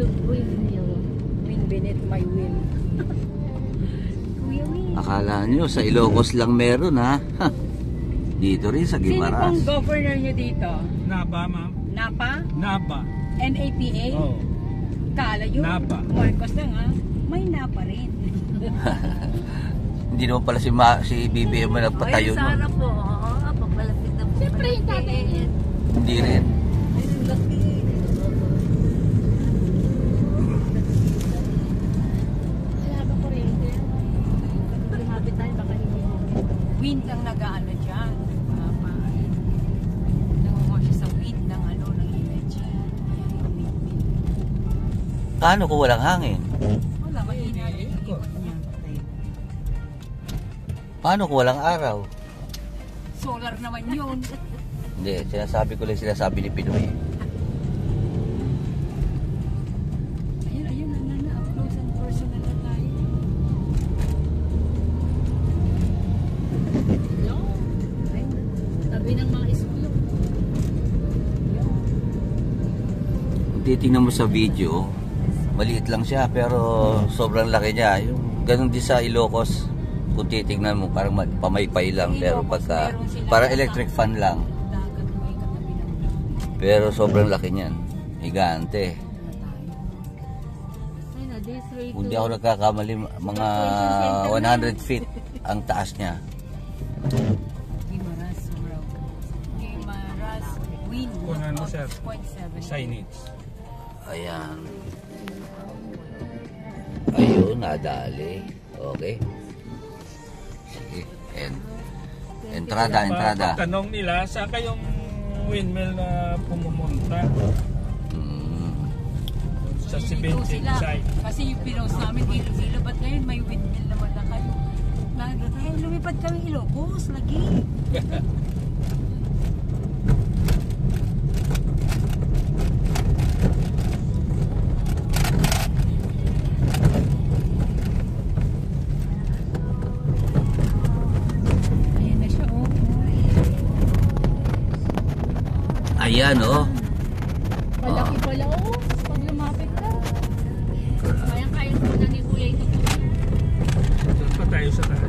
Win Bennett, my will. Kuya Win. Akala nyo sa Ilocos lang meron ha? Dito rin sa Sino Guimaras. pong governor nyo dito? Napa, ma'am. Napa? Napa. NAPA? Oo. Kala yun. Napa. Marcos lang ha. May Napa rin. Hindi naman pala si BBM na nagpatayo nun. Sana po. Papalapit na po. Siyempre yung tatay niya. Hindi rin. Wala ba kuryente? Lumapit tayo baka hindi. Wind ang nag-ano dyan. Nangungo siya sa wind ng ano, ng energy. Paano kung walang hangin? Wala, mahina rin yung ikot niya. Paano kung walang araw? Solar naman yun. Hindi, sinasabi ni Pinoy. Ayun, up close and personal na tayo. Tabi ng mga isklog. Kung titingnan mo sa video, maliit lang siya pero sobrang laki niya. Yung ganun din sa Ilocos, kung titingnan mo parang pamaypay lang pero pagka parang electric fan lang. Pero sobrang laki niyan. Higante. Kung di ako nagkakamali, mga 100 feet ang taas niya. Guimaras, bro. Guimaras, wind. Kunan mo, sir. 6.7. Signage. Ayan. Ayun, nadali. Okay. Sige. Entrada. Tanong nila, saan kayong windmill na pumumunta? Sa Dito 17 sila. side. Kasi yung pinost namin dito sila. Ba't ngayon may windmill naman na kayo? Lumipad kami Ilocos, lagi. Ayan na siya, oh. Ayan, oh. Malaki pala, oh. Pag lumapit ka. Kaya po na ni Kuya ito. Saan pa tayo sa taas?